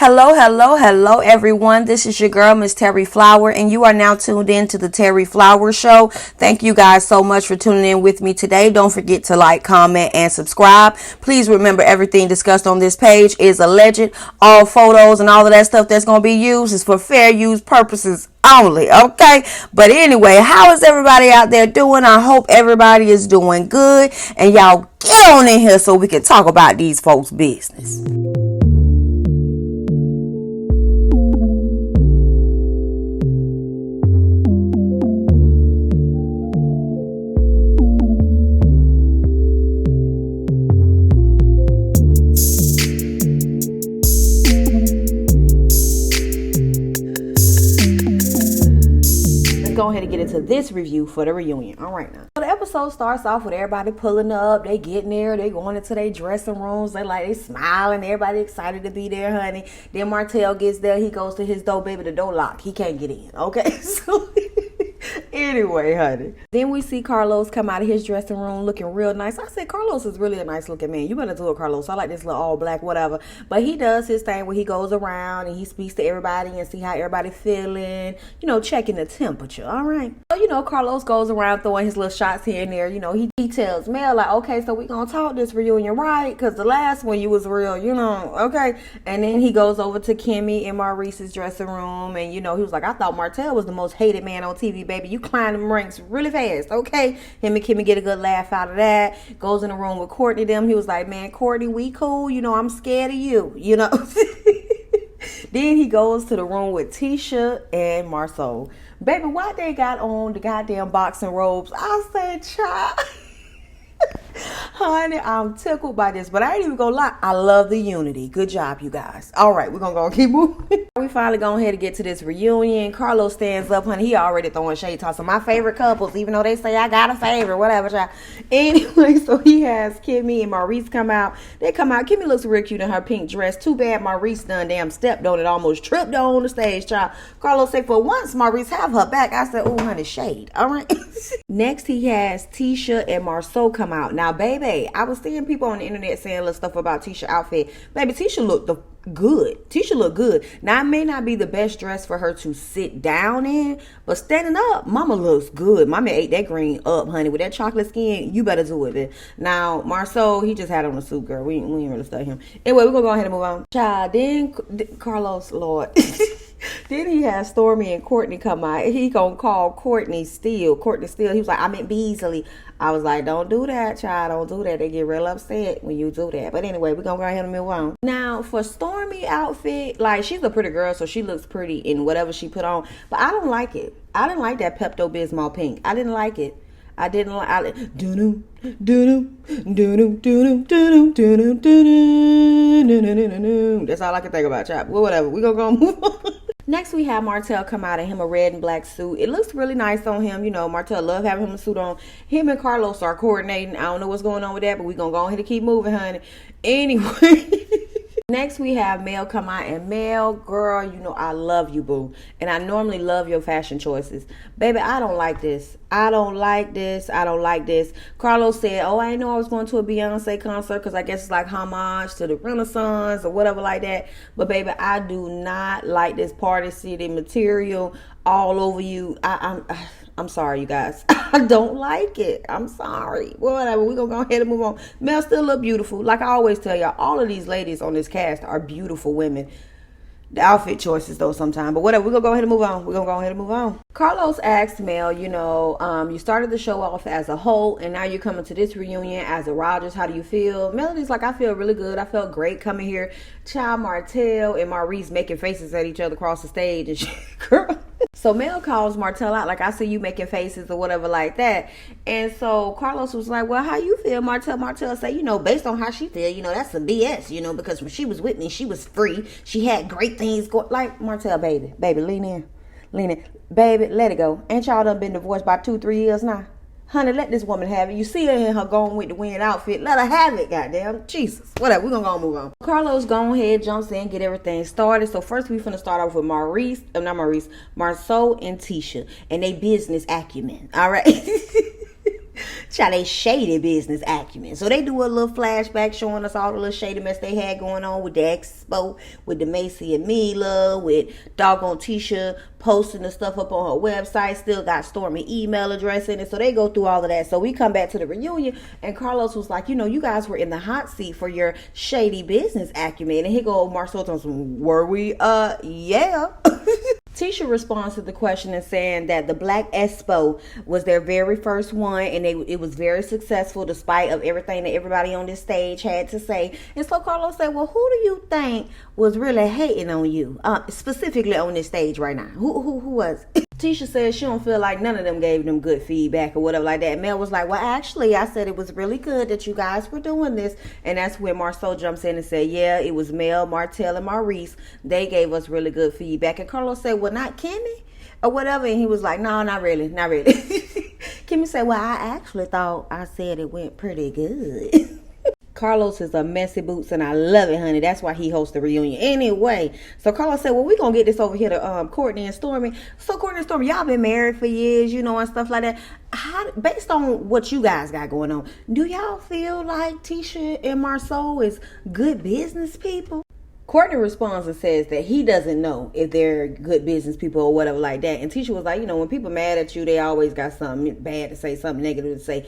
Hello, everyone. This is your girl, Miss Terry Flower, and you are now tuned in to the Terry Flower Show. Thank you guys so much for tuning in with me today. Don't forget to like, comment, and subscribe. Please remember everything discussed on this page is alleged. All photos and all of that stuff that's going to be used is for fair use purposes only, okay? But anyway, how is everybody out there doing? I hope everybody is doing good, and y'all get on in here so we can talk about these folks' business. Go ahead and get into this review for the reunion. All right, now. So the episode starts off with everybody pulling up. They getting there. They going into their dressing rooms. They smiling. Everybody excited to be there, honey. Then Martell gets there. He goes to his door, baby. The door locked. He can't get in. Okay, so anyway, honey. Then we see Carlos come out of his dressing room looking real nice. I said, Carlos is really a nice looking man. You better do it, Carlos. I like this little all black, whatever. But he does his thing where he goes around and he speaks to everybody and see how everybody feeling, checking the temperature. All right. So, Carlos goes around throwing his little shots here and there. He tells Mel, like, okay, so we gonna talk this reunion, right? Because the last one you was real, okay. And then he goes over to Kimmy and Maurice's dressing room. And, he was like, I thought Martell was the most hated man on TV, baby. You climb them ranks really fast, okay? Him and Kimmy get a good laugh out of that. Goes in the room with Courtney them. He was like, man, Courtney, we cool. I'm scared of you, Then he goes to the room with Tisha and Marsau. Baby, why they got on the goddamn boxing robes? I said, child. Honey, I'm tickled by this, but I ain't even gonna lie. I love the unity. Good job, you guys. All right, we're gonna go keep moving. We finally go ahead and get to this reunion. Carlos stands up, honey. He already throwing shade toss. So my favorite couples, even though they say I got a favorite, whatever, child. Anyway, so he has Kimmy and Maurice come out. They come out. Kimmy looks real cute in her pink dress. Too bad Maurice done damn stepped on it, almost tripped on the stage, child. Carlos said, for once, Maurice have her back. I said, oh, honey, shade. All right. Next, he has Tisha and Marsau come out. Now, baby, I was seeing people on the internet saying little stuff about Tisha's outfit. Baby, Tisha looked good. Tisha looked good. Now, it may not be the best dress for her to sit down in, but standing up, mama looks good. Mama ate that green up, honey. With that chocolate skin, you better do it. Now, Marsau, he just had on a suit, girl. We ain't really study him. Anyway, we're going to go ahead and move on. Child, then Carlos, Lord. Then he has Stormy and Courtney come out. He gonna call Courtney Steele. He was like, I meant Beasley. I was like, don't do that, child. Don't do that. They get real upset when you do that. But anyway, we're gonna go ahead and move on. Now, for Stormy outfit, like, she's a pretty girl, so she looks pretty in whatever she put on. But I don't like it. I didn't like that Pepto-Bismol pink. I didn't like it. I didn't like do that's all I can think about, child. Well, whatever. We're gonna go move on. Next, we have Martell come out in him a red and black suit. It looks really nice on him. Martell love having him a suit on. Him and Carlos are coordinating. I don't know what's going on with that, but we're going to go ahead and keep moving, honey. Anyway. Next, we have Mel come out. And Mel, girl, I love you, boo. And I normally love your fashion choices. Baby, I don't like this. I don't like this. Carlos said, oh, I didn't know I was going to a Beyonce concert because I guess it's like homage to the Renaissance or whatever like that. But, baby, I do not like this Party City material all over you. I'm sorry, you guys. I don't like it. I'm sorry. Well, whatever. We're going to go ahead and move on. Mel still look beautiful. Like I always tell y'all, all of these ladies on this cast are beautiful women. The outfit choices, though, sometimes. But whatever. We're going to go ahead and move on. Carlos asked Mel, you started the show off as a Holt, and now you're coming to this reunion as a Rogers. How do you feel? Melody's like, I feel really good. I felt great coming here. Child, Martell and Maurice making faces at each other across the stage. And shit, girl. So Mel calls Martell out, like, I see you making faces or whatever like that. And so Carlos was like, well, how you feel, Martell? Martell say, based on how she feel, that's some BS, because when she was with me, she was free. She had great things going. Like, Martell, baby, lean in. Baby, let it go. Ain't y'all done been divorced by 2-3 years now? Honey, let this woman have it. You see her in her going with the wind outfit. Let her have it, goddamn. Jesus. Whatever. We're going to go move on. Carlos go ahead, jumps in, get everything started. So first we finna start off with Marsau and Tisha and they business acumen. All right. Child, they shady business acumen. So they do a little flashback showing us all the little shady mess they had going on with the expo, with the Macy and Mila, with doggone Tisha posting the stuff up on her website, still got Stormy email address in it. So they go through all of that. So we come back to the reunion, and Carlos was like, you guys were in the hot seat for your shady business acumen. And he go, Marsau tells him, were we? Yeah. Tisha responds to the question and saying that the Black Expo was their very first one, and it was very successful despite of everything that everybody on this stage had to say. And so Carlos said, well, who do you think was really hating on you, specifically on this stage right now? Who was? Tisha said she don't feel like none of them gave them good feedback or whatever like that. Mel was like, well, actually, I said it was really good that you guys were doing this. And that's when Marsau jumps in and said, yeah, it was Mel, Martell, and Maurice. They gave us really good feedback. And Carlos said, well, not Kimmy or whatever. And he was like, no, not really, not really. Kimmy said, well, I actually thought I said it went pretty good. Carlos is a messy boots, and I love it, honey. That's why he hosts the reunion. Anyway, so Carlos said, well, we're going to get this over here to Courtney and Stormy. So Courtney and Stormy, y'all been married for years, and stuff like that. Based on what you guys got going on, do y'all feel like Tisha and Marsau is good business people? Courtney responds and says that he doesn't know if they're good business people or whatever like that. And Tisha was like, when people mad at you, they always got something bad to say, something negative to say.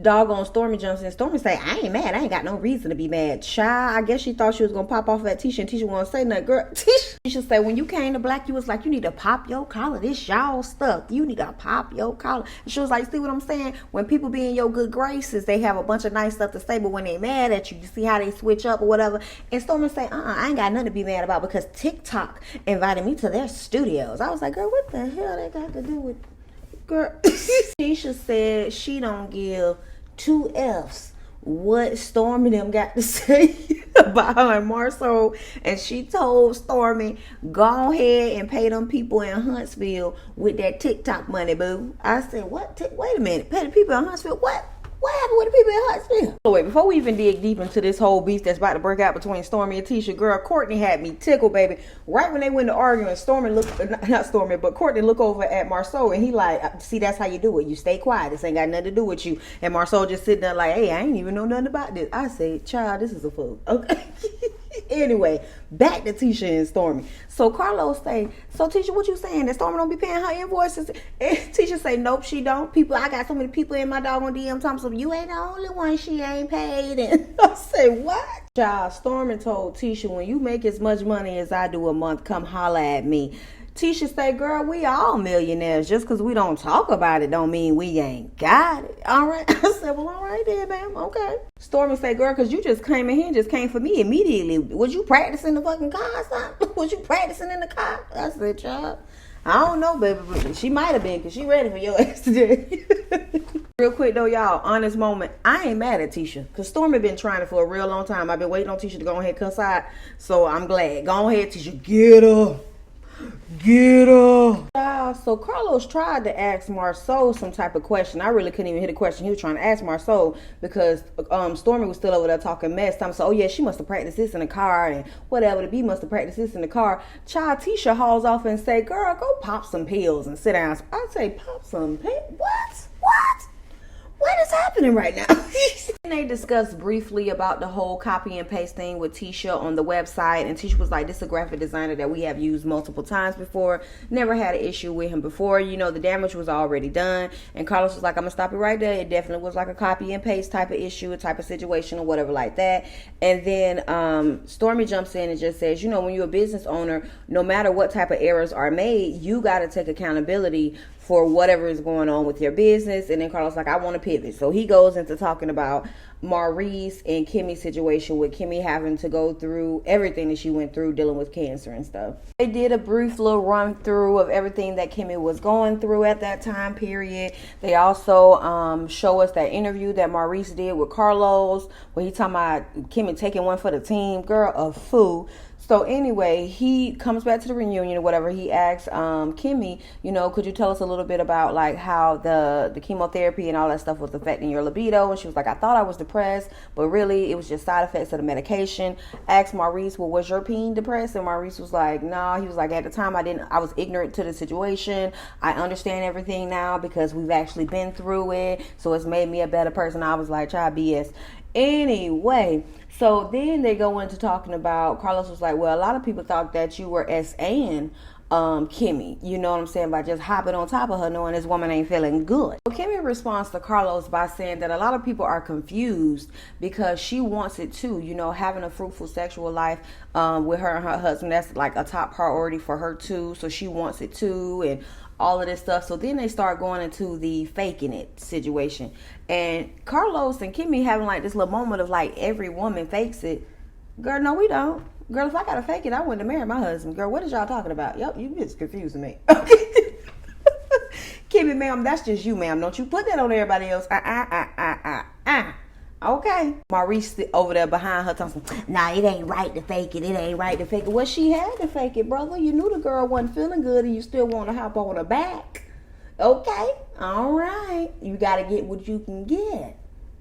Doggone Stormy jumps in. Stormy say, I ain't mad. I ain't got no reason to be mad. Child, I guess she thought she was going to pop off at Tisha, and Tisha won't say nothing. Girl, Tisha say, when you came to Black, you was like, you need to pop your collar. This y'all stuff. You need to pop your collar. And she was like, see what I'm saying? When people be in your good graces, they have a bunch of nice stuff to say, but when they mad at you, you see how they switch up or whatever. And Stormy say, I ain't got nothing to be mad about because TikTok invited me to their studios. I was like, girl, what the hell they got to do with... Girl, Tisha said she don't give 2 F's what Stormy them got to say about her and Marsau, and she told Stormy, go ahead and pay them people in Huntsville with that TikTok money, boo. I said, what? Wait a minute, pay the people in Huntsville? What happened with the people in Huntsville? So wait, before we even dig deep into this whole beef that's about to break out between Stormy and Tisha, girl, Courtney had me tickled, baby. Right when they went to arguing, Stormy looked, not Stormy, but Courtney looked over at Marsau, and he like, see, that's how you do it. You stay quiet. This ain't got nothing to do with you. And Marsau just sitting there like, hey, I ain't even know nothing about this. I said, child, this is a fool. Okay. Anyway, back to Tisha and Stormy. So Carlos say, so Tisha, what you saying? That Stormy don't be paying her invoices? And Tisha say, nope, she don't. I got so many people in my doggone DM talking, so you ain't the only one she ain't paid. And I say, what? Child, Stormy told Tisha, when you make as much money as I do a month, come holla at me. Tisha say, girl, we all millionaires. Just because we don't talk about it don't mean we ain't got it. All right. I said, well, all right then, ma'am. Okay. Stormy say, girl, because you just came in here and just came for me immediately. Was you practicing the fucking car or something? Was you practicing in the car? I said, child, I don't know, baby. But she might have been because she ready for your ass today. Real quick, though, y'all, honest moment. I ain't mad at Tisha because Stormy been trying it for a real long time. I've been waiting on Tisha to go ahead and cuss out. So I'm glad. Go ahead, Tisha. Get her. Get her. So Carlos tried to ask Marsau some type of question. I really couldn't even hear the question he was trying to ask Marsau because Stormy was still over there talking mess. So, oh yeah, she must have practiced this in the car and whatever. The B must have practiced this in the car. Child, Tisha hauls off and say, girl, go pop some pills and sit down. I say, pop some pills? What? What is happening right now? And they discussed briefly about the whole copy and paste thing with Tisha on the website. And Tisha was like, this is a graphic designer that we have used multiple times before. Never had an issue with him before. The damage was already done. And Carlos was like, I'm going to stop it right there. It definitely was like a copy and paste type of issue, a type of situation or whatever like that. And then Stormy jumps in and just says, when you're a business owner, no matter what type of errors are made, you got to take accountability for whatever is going on with your business. And then Carlos like, I want to pivot. So he goes into talking about Maurice and Kimmy's situation with Kimmy having to go through everything that she went through dealing with cancer and stuff. They did a brief little run through of everything that Kimmy was going through at that time period. They also show us that interview that Maurice did with Carlos where he talking about Kimmy taking one for the team. Girl, a fool. So anyway, he comes back to the reunion or whatever. He asks Kimmy, could you tell us a little bit about like how the chemotherapy and all that stuff was affecting your libido? And she was like, I thought I was depressed, but really it was just side effects of the medication. Asked Maurice, well, was your peen depressed? And Maurice was like, no. He was like, at the time I was ignorant to the situation. I understand everything now because we've actually been through it. So it's made me a better person. I was like, try BS. Anyway, so then they go into talking about, Carlos was like, well, a lot of people thought that you were S.A.ing Kimmy, you know what I'm saying, by just hopping on top of her knowing this woman ain't feeling good. So Kimmy responds to Carlos by saying that a lot of people are confused because she wants it too, having a fruitful sexual life with her and her husband, that's like a top priority for her too, so she wants it too, and all of this stuff. So then they start going into the faking it situation. And Carlos and Kimmy having like this little moment of like, every woman fakes it. Girl, no, we don't. Girl, if I gotta fake it, I wouldn't have married my husband. Girl, what is y'all talking about? Yep, you just confusing me. Kimmy, ma'am, that's just you, ma'am. Don't you put that on everybody else. Okay. Maurice over there behind her talking, nah, it ain't right to fake it. It ain't right to fake it. Well, she had to fake it, brother. You knew the girl wasn't feeling good and you still want to hop on her back. Okay. All right. You got to get what you can get.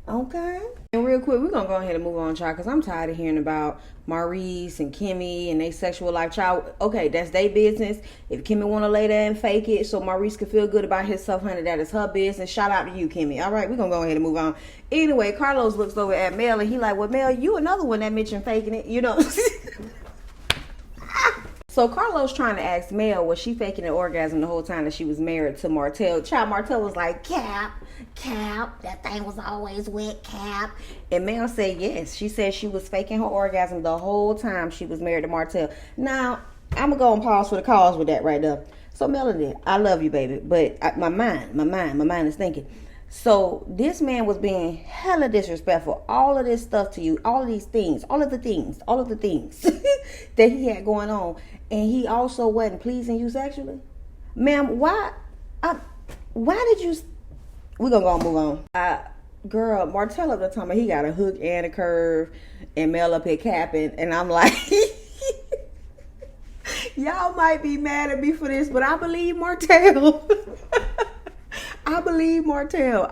Okay. And real quick, we're going to go ahead and move on, child, because I'm tired of hearing about Maurice and Kimmy and their sexual life, child. Okay, that's their business. If Kimmy want to lay there and fake it so Maurice can feel good about himself, honey, that is her business. Shout out to you, Kimmy. All right, we're going to go ahead and move on. Anyway, Carlos looks over at Mel and he like, well, Mel, you another one that mentioned faking it, So Carlos trying to ask Mel, was she faking an orgasm the whole time that she was married to Martell? Child, Martell was like, Cap, that thing was always wet, Cap. And Mel said yes. She said she was faking her orgasm the whole time she was married to Martell. Now, I'm going to go and pause for the cause with that right there. So Melody, I love you, baby. But my mind is thinking. So this man was being hella disrespectful. All of this stuff to you, all of the things that he had going on. And he also wasn't pleasing you sexually. Ma'am, why did you... We're going to go and move on. Girl, Martell up the time, he got a hook and a curve. And Mel up here capping. And I'm like... Y'all might be mad at me for this, but I believe Martell. I believe Martell.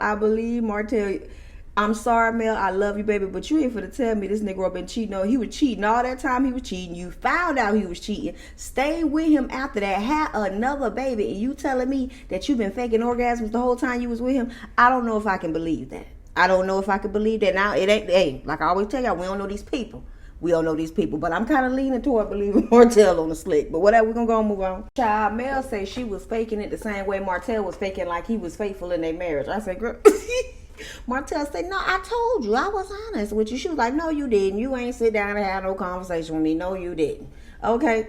I'm sorry, Mel. I love you, baby, but you ain't finna tell me this nigga been cheating on. He was cheating all that time. He was cheating. You found out he was cheating. Stayed with him after that. Had another baby, and you telling me that you been faking orgasms the whole time you was with him? I don't know if I can believe that. Now it ain't. Hey, like I always tell y'all, we don't know these people. But I'm kind of leaning toward believing Martell on the slick. But whatever, we're going to go and move on. Child, Mel say she was faking it the same way Martell was faking like he was faithful in their marriage. I said, girl. Martell said, no, I told you. I was honest with you. She was like, no, you didn't. You ain't sit down and have no conversation with me. No, you didn't. Okay.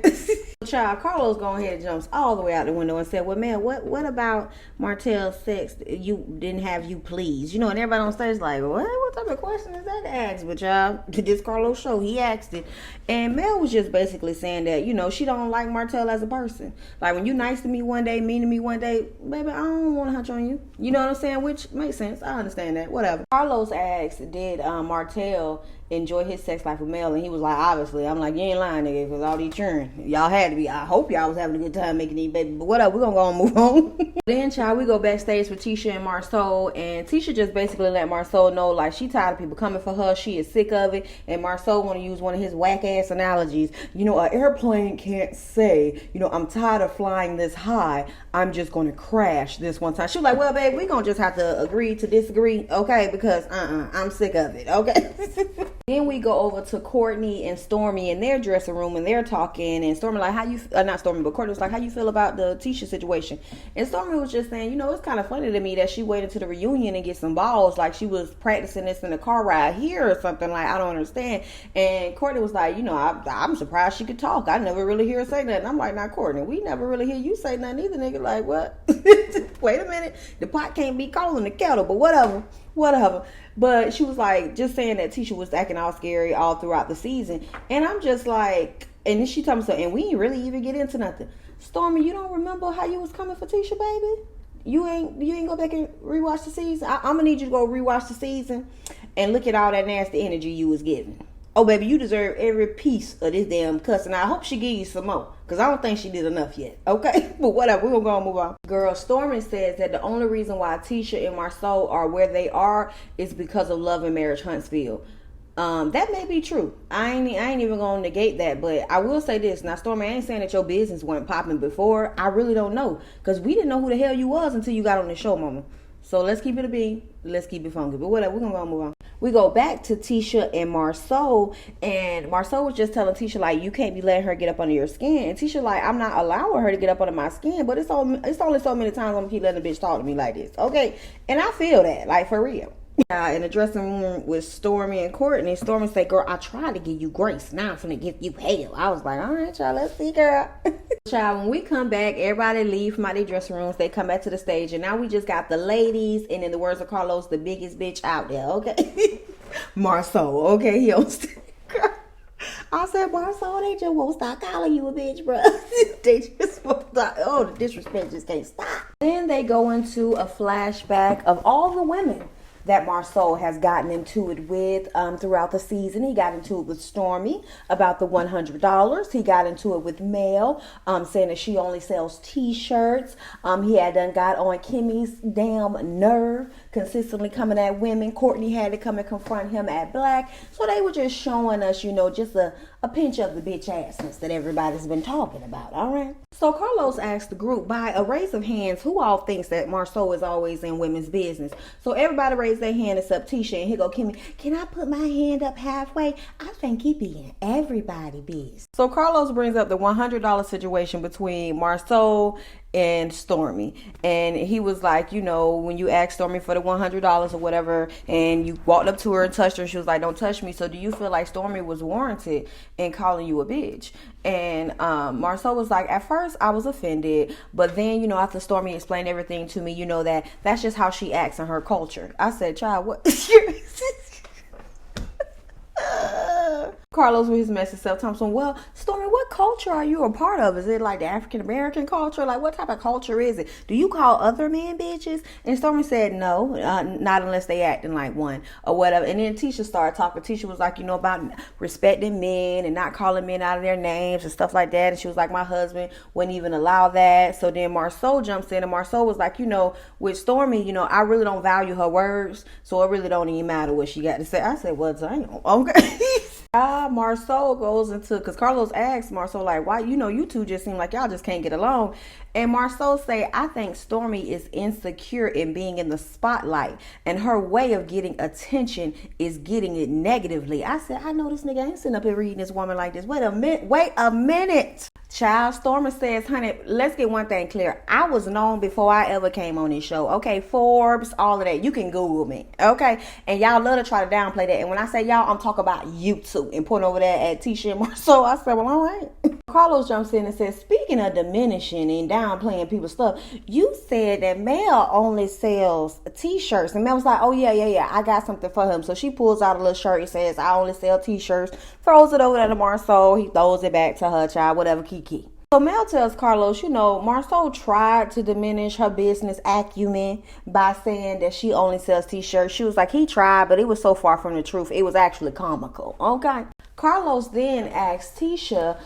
Child, Carlos going ahead and jumps all the way out the window and said, well, man, what about Martell's sex you didn't have you pleased? And everybody on stage is like, what type of question is that to ask? But y'all, this Carlos show, he asked it. And Mel was just basically saying that, she don't like Martell as a person. Like, when you nice to me one day, mean to me one day, baby, I don't want to hunch on you. You know what I'm saying? Which makes sense. I understand that. Whatever. Carlos asked, did Martell enjoy his sex life with Mel? And he was like, obviously. I'm like, you ain't lying, nigga, because all these churn. Y'all had to be. I hope y'all was having a good time making these babies. But whatever, we're going to go and move on. Then, child, we go backstage with Tisha and Marsau. And Tisha just basically let Marsau know, like, she tired of people coming for her. She is sick of it. And Marsau want to use one of his whack-ass analogies. An airplane can't say, I'm tired of flying this high. I'm just going to crash this one time. She was like, well, babe, we're going to just have to agree to disagree, okay? Because, I'm sick of it, okay? Then we go over to Courtney and Stormy in their dressing room, and they're talking. And Stormy like, not Stormy, but Courtney was like, how you feel about the Tisha situation? And Stormy was just saying, it's kind of funny to me that she waited to the reunion and get some balls, like she was practicing this in the car ride here or something. Like, I don't understand. And Courtney was like, I'm surprised she could talk. I never really hear her say nothing. I'm like, nah, Courtney, we never really hear you say nothing either, nigga. Like, what? Wait a minute. The pot can't be calling the kettle, but whatever. But she was like, just saying that Tisha was acting all scary all throughout the season. And I'm just like, and then she told me so, and we ain't really even get into nothing. Stormy, you don't remember how you was coming for Tisha, baby? You ain't go back and rewatch the season? I'm gonna need you to go rewatch the season and look at all that nasty energy you was giving. Oh, baby, you deserve every piece of this damn cussing. I hope she give you some more, because I don't think she did enough yet, okay? But whatever, we're going to go and move on. Girl, Stormy says that the only reason why Tisha and Marsau are where they are is because of Love and Marriage Huntsville. That may be true. I ain't even gonna negate that, but I will say this. Now, Stormy, I ain't saying that your business wasn't popping before. I really don't know, because we didn't know who the hell you was until you got on the show, mama. So let's keep it a bean. Let's keep it funky. But whatever, we're gonna go and move on. We go back to Tisha and Marsau, and Marsau was just telling Tisha, like, you can't be letting her get up under your skin. And Tisha, like, I'm not allowing her to get up under my skin, but it's only so many times I'm gonna keep letting the bitch talk to me like this, okay? And I feel that, like, for real. In the dressing room with Stormy and Courtney, Stormy said, girl, I tried to give you grace. Now I'm finna give you hell. I was like, all right, y'all, let's see, girl. Child, when we come back, everybody leave from out their dressing rooms. They come back to the stage, and now we just got the ladies, and in the words of Carlos, the biggest bitch out there, okay? Marsau, okay? He owns I said, Marsau, they just won't stop calling you a bitch, bro. They just won't stop. Oh, the disrespect just can't stop. Then they go into a flashback of all the women that Marsau has gotten into it with throughout the season. He got into it with Stormy about the $100. He got into it with Mel, saying that she only sells t-shirts. He had done got on Kimmy's damn nerve, consistently coming at women. Courtney had to come and confront him at Black. So they were just showing us, you know, just a pinch of the bitch assness that everybody's been talking about, all right? So Carlos asked the group, by a raise of hands, who all thinks that Marsau is always in women's business? So everybody raised their hand except Tisha, and here go Kimmy. Can I put my hand up halfway? I think he be in everybody business. So Carlos brings up the $100 situation between Marsau and Stormy, and he was like, you know, when you asked Stormy for the $100 or whatever, and you walked up to her and touched her, and she was like, don't touch me. So do you feel like Stormy was warranted in calling you a bitch? And Marsau was like, at first I was offended, but then, you know, after Stormy explained everything to me, you know, that's just how she acts in her culture. I said, child, what? Carlos with his messy self Thompson. Well, Stormy, what culture are you a part of? Is it like the African American culture? Like, what type of culture is it? Do you call other men bitches? And Stormy said, no, not unless they acting like one or whatever. And then Tisha started talking. Tisha was like, you know, about respecting men and not calling men out of their names and stuff like that. And she was like, my husband wouldn't even allow that. So then Marsau jumps in, and Marsau was like, you know, with Stormy, you know, I really don't value her words, so it really don't even matter what she got to say. I said, well, damn, okay. Marsau goes into, because Carlos asked Marsau, like, why, you know, you two just seem like y'all just can't get along. And Marsau say, I think Stormy is insecure in being in the spotlight, and her way of getting attention is getting it negatively. I said, I know this nigga ain't sitting up here reading this woman like this. Wait a minute. Child, Stormy says, honey, let's get one thing clear. I was known before I ever came on this show. Okay, Forbes, all of that. You can Google me. Okay, and y'all love to try to downplay that. And when I say y'all, I'm talking about you two, and pointing over there at Tisha and Marsau. I said, well, all right. Carlos jumps in and says, speaking of diminishing and downplaying people's stuff, you said that Mel only sells t-shirts. And Mel was like, oh, yeah, I got something for him. So she pulls out a little shirt and says, I only sell t-shirts, throws it over there to Marsau. He throws it back to her, child, whatever, Kiki. So Mel tells Carlos, you know, Marsau tried to diminish her business acumen by saying that she only sells t-shirts. She was like, he tried, but it was so far from the truth. It was actually comical. Okay. Carlos then asked Tisha,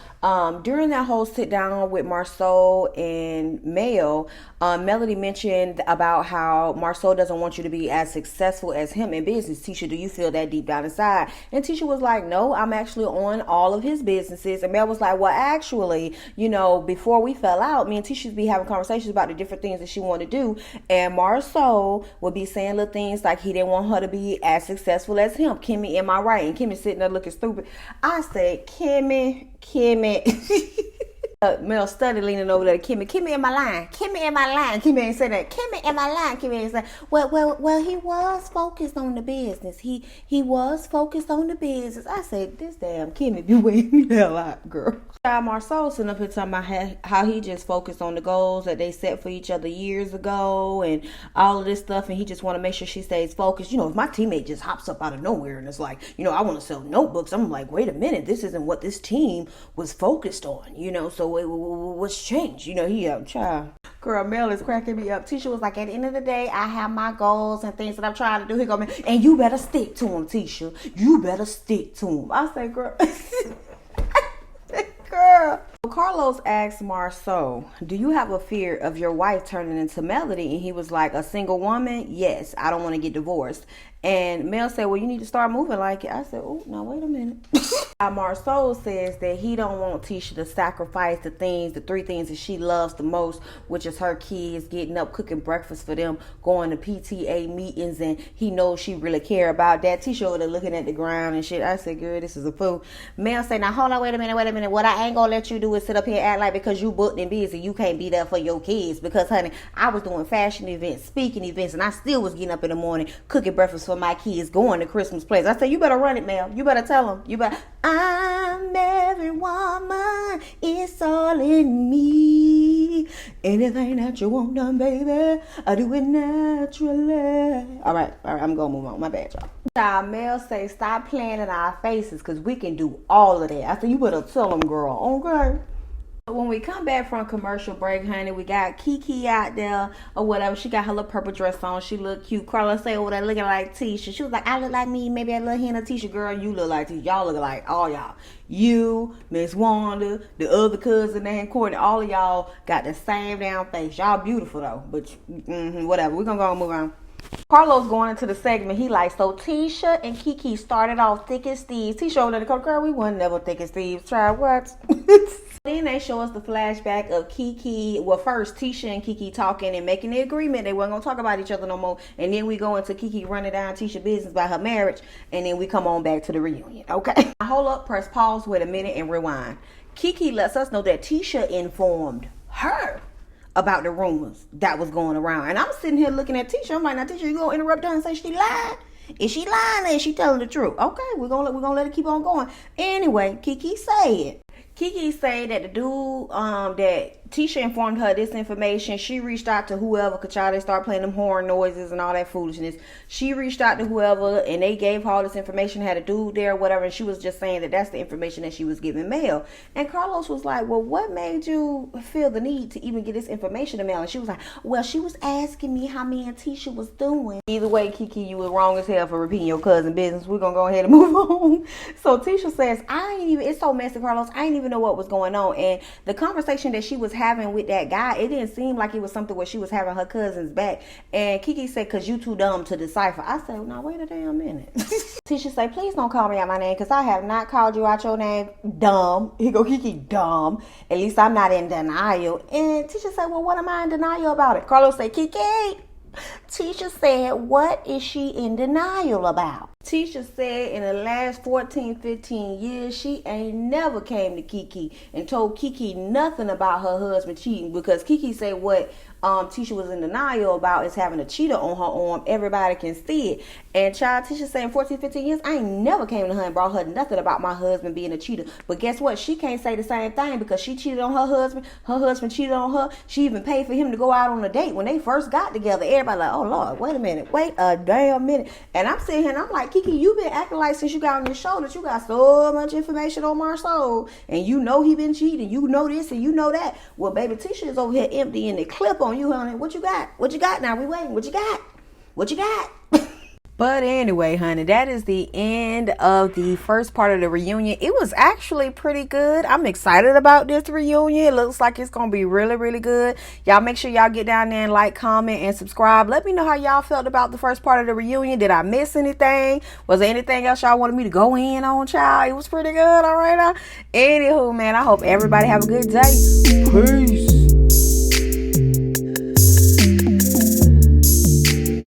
during that whole sit down with Marsau and Mel, Melody mentioned about how Marsau doesn't want you to be as successful as him in business. Tisha, do you feel that deep down inside? And Tisha was like, no, I'm actually on all of his businesses. And Mel was like, well, actually, you know, before we fell out, me and Tisha would be having conversations about the different things that she wanted to do. And Marsau would be saying little things like he didn't want her to be as successful as him. Kimmy, am I right? And Kimmy sitting there looking stupid. I said, Kimmy. Mel study leaning over there to Kimmy. Kimmy in my line. Kimmy ain't saying that. Kimmy in my line. Kimmy ain't saying, well, he was focused on the business. He was focused on the business. I said, this damn Kimmy be weighing me the hell out, girl. Marsau sitting up here talking about how he just focused on the goals that they set for each other years ago and all of this stuff, and he just want to make sure she stays focused. You know, if my teammate just hops up out of nowhere and it's like, you know, I want to sell notebooks, I'm like, wait a minute, this isn't what this team was focused on, you know, so what's changed? You know, child. Girl, Mel is cracking me up. Tisha was like, at the end of the day, I have my goals and things that I'm trying to do. Here go, man. And you better stick to them, Tisha. You better stick to them. I say, girl. Girl. Carlos asked Marsau, do you have a fear of your wife turning into Melody? And he was like, a single woman? Yes, I don't want to get divorced. And Mel said, well, you need to start moving like it. I said, oh, now wait a minute. Marsau says that he don't want Tisha to sacrifice the three things that she loves the most, which is her kids, getting up, cooking breakfast for them, going to PTA meetings, and he knows she really care about that. Tisha over there looking at the ground and shit. I said, girl, this is a fool. Mel said, now hold on, wait a minute. What I ain't gonna let you do is sit up here and act like because you booked and busy, you can't be there for your kids. Because, honey, I was doing fashion events, speaking events, and I still was getting up in the morning, cooking breakfast for my kids, going to Christmas plays. I said, you better run it, Mel. You better tell them. You better. I'm every woman. It's all in me. Anything that you want done, baby, I do it naturally. All right, I'm gonna move on. My bad, y'all. Mel say, stop playing in our faces because we can do all of that. I said, you better tell them, girl. Okay. When we come back from commercial break, honey, we got Kiki out there or whatever. She got her little purple dress on. She look cute. Carla say over there looking like Tisha. She was like, I look like me. Maybe a little hint of Tisha. Girl, you look like Tisha. Y'all look like all y'all. You, Miss Wanda, the other cousin named Courtney, all of y'all got the same damn face. Y'all beautiful though. But whatever. We're going to go and move on. Carlos going into the segment. He like, so Tisha and Kiki started off thick as thieves. Tisha over there, girl, we wasn't never thick as thieves. Try what? Then they show us the flashback of Kiki. Well, first Tisha and Kiki talking and making the agreement they weren't gonna talk about each other no more. And then we go into Kiki running down Tisha's business about her marriage. And then we come on back to the reunion. Okay. Hold up, press pause, wait a minute, and rewind. Kiki lets us know that Tisha informed her about the rumors that was going around. And I'm sitting here looking at Tisha. I'm like, now Tisha, you gonna interrupt her and say she lied? Is she lying or is she telling the truth? Okay, we're gonna let it keep on going. Anyway, Kiki said that the dude that Tisha informed her this information. She reached out to whoever, cause child, they start playing them horn noises and all that foolishness. She reached out to whoever and they gave her all this information, had a dude there or whatever, and she was just saying that that's the information that she was giving Mel. And Carlos was like, well, what made you feel the need to even get this information to Mel? And she was like, well, she was asking me how me and Tisha was doing. Either way, Kiki, you were wrong as hell for repeating your cousin business. We're gonna go ahead and move on. So Tisha says, it's so messy, Carlos, I didn't even know what was going on. And the conversation that she was having with that guy, it didn't seem like it was something where she was having her cousin's back. And Kiki said, cause you too dumb to decipher. I said, well, now wait a damn minute. Tisha say, please don't call me out my name, cause I have not called you out your name, dumb. He go, Kiki, dumb. At least I'm not in denial. And Tisha said, well, what am I in denial about it? Carlos say, Kiki. Tisha said, what is she in denial about? Tisha said in the last 14-15 years, she ain't never came to Kiki and told Kiki nothing about her husband cheating, because Kiki said what Tisha was in denial about is having a cheater on her arm. Everybody can see it. And child, Tisha saying 14-15 years, I ain't never came to her and brought her nothing about my husband being a cheater. But guess what? She can't say the same thing because she cheated on her husband cheated on her. She even paid for him to go out on a date when they first got together. Everybody like, oh Lord, wait a minute, wait a damn minute. And I'm sitting here and I'm like, Kiki, you been acting like since you got on your show that you got so much information on Marsau, and you know he been cheating, you know this and you know that. Well, baby, Tisha is over here emptying the clip on you, honey. What you got? What you got now? We waiting. What you got? What you got? But anyway, honey, that is the end of the first part of the reunion. It was actually pretty good. I'm excited about this reunion. It looks like it's going to be really, really good. Y'all make sure y'all get down there and like, comment, and subscribe. Let me know how y'all felt about the first part of the reunion. Did I miss anything? Was there anything else y'all wanted me to go in on, child? It was pretty good. All right. Anywho, man, I hope everybody have a good day. Peace.